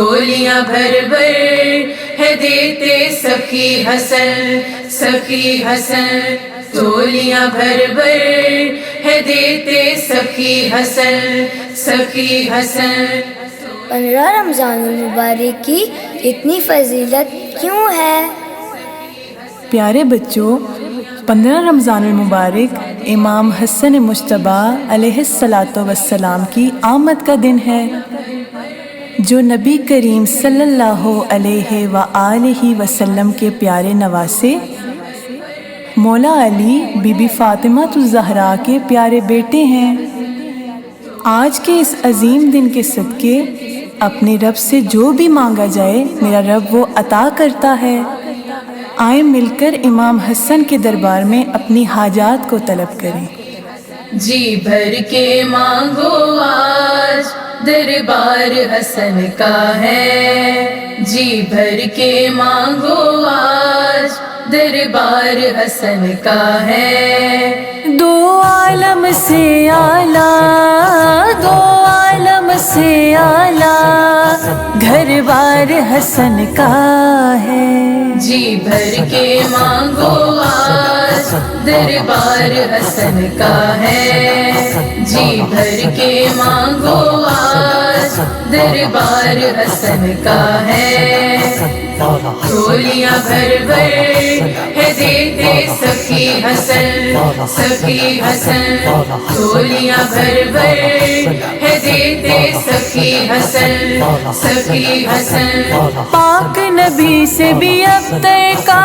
جھولیاں بھر بھر ہے دیتے سخی حسن سخی حسن، جھولیاں بھر بھر ہے دیتے سخی حسن سخی حسن۔ 15 رمضان المبارک کی اتنی فضیلت کیوں ہے؟ پیارے بچوں، 15 رمضان المبارک امام حسن مجتبیٰ علیہ السلام کی آمد کا دن ہے، جو نبی کریم صلی اللہ علیہ وآلہ وسلم کے پیارے نواسے مولا علی بی بی فاطمہ الزہرا کے پیارے بیٹے ہیں۔ آج کے اس عظیم دن کے صدقے اپنے رب سے جو بھی مانگا جائے میرا رب وہ عطا کرتا ہے۔ آئیں مل کر امام حسن کے دربار میں اپنی حاجات کو طلب کریں۔ جی بھر کے مانگو آج دربار حسن کا ہے، جی بھر کے مانگو آج دربار حسن کا ہے۔ دو عالم سے اعلیٰ، دو عالم سے اعلیٰ گھر بار حسن کا ہے۔ جی بھر کے مانگو آج دربار حسن کا ہے، جی بھر کے مانگو آج دربار حسن کا ہے۔ جھولیاں بھر بھر ہے دیتے سخی حسن سخی حسن، جھولیاں بھر بھر ہے دیتے سخی حسن سخی حسن۔ پاک نبی سے بھی ابتر کا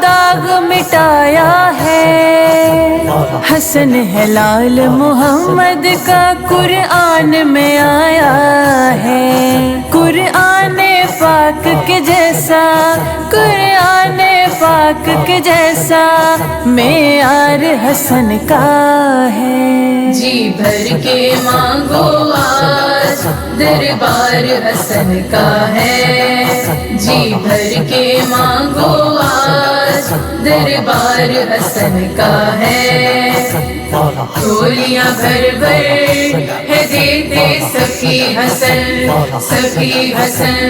داغ مٹایا ہے، حسن ہے لال محمد کا قرآن میں آیا ہے۔ قرآن پاک کے جیسا، قرآن پاک کے جیسا معیار حسن کا ہے۔ جی بھر کے مانگو آج دربار حسن کا ہے، جی بھر کے مانگو آج دربار حسن کا ہے۔ جھولیاں بھر بھر ہے دیتے سخی حسن سخی حسن،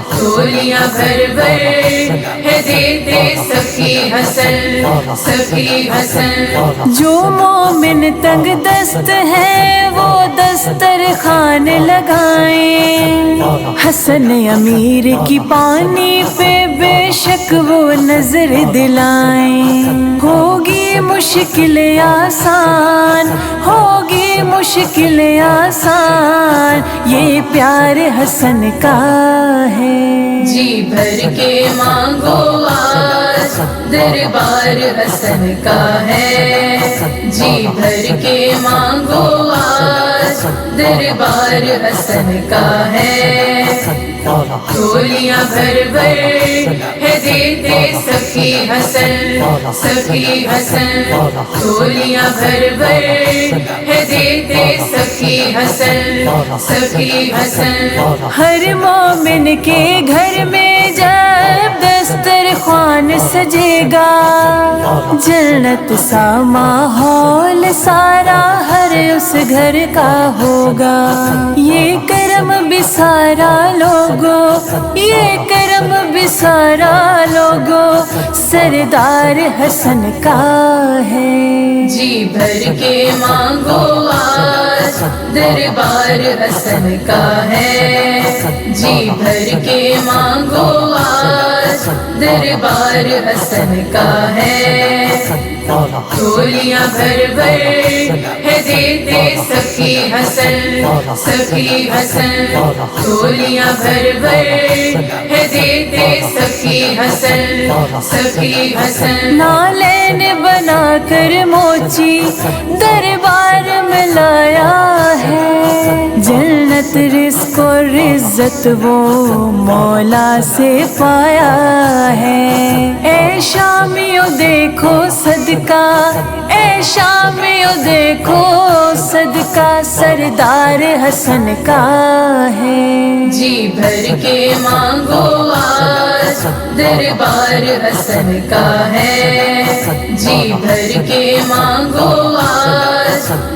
جھولیاں بھر بھر ہے دیتے سخی حسن سخی حسن۔ جو مومن تنگ دست ہے وہ دسترخوان لگائیں، حسن امیر کی پانی پہ بے شک وہ نظر دلائیں۔ ہوگی مشکل آسان، ہوگی مشکل آسان، یہ پیار حسن کا ہے۔ جی بھر کے مانگو آج دربار حسن کا ہے، جی بھر کے مانگو آج دربار حسن کا ہے۔ جھولیاں بھر بھر ہے دیتے سخی حسن سخی حسن، جھولیاں بھر بھر ہے دیتے سخی حسن سخی حسن۔ ہر مومن کے گھر میں جب دسترخوان سجے گا، جنت سا ماحول سارا ہر اس گھر کا ہوگا۔ یہ کرم بھی سارا لوگوں، یہ کرم بھی سارا لوگوں سردار حسن کا ہے۔ جی بھر کے مانگو آج دربار حسن کا ہے، جی بھر کے مانگو آج دربار حسن کا ہے۔ جھولیاں بھر بھر ہے دیتے سخی حسن سخی حسن، جھولیاں بھر بھر ہے دیتے سخی حسن سخی حسن۔ نالین بنا کر موچی دربار میں لایا ہے، جنت رزق اور عزت وہ مولا سے پایا ہے۔ اے شامیوں دیکھو صدقہ، اے شامیوں دیکھو صدقہ سردار حسن کا ہے۔ جی بھر کے مانگو آج دربار حسن کا ہے، جی بھر کے مانگو آج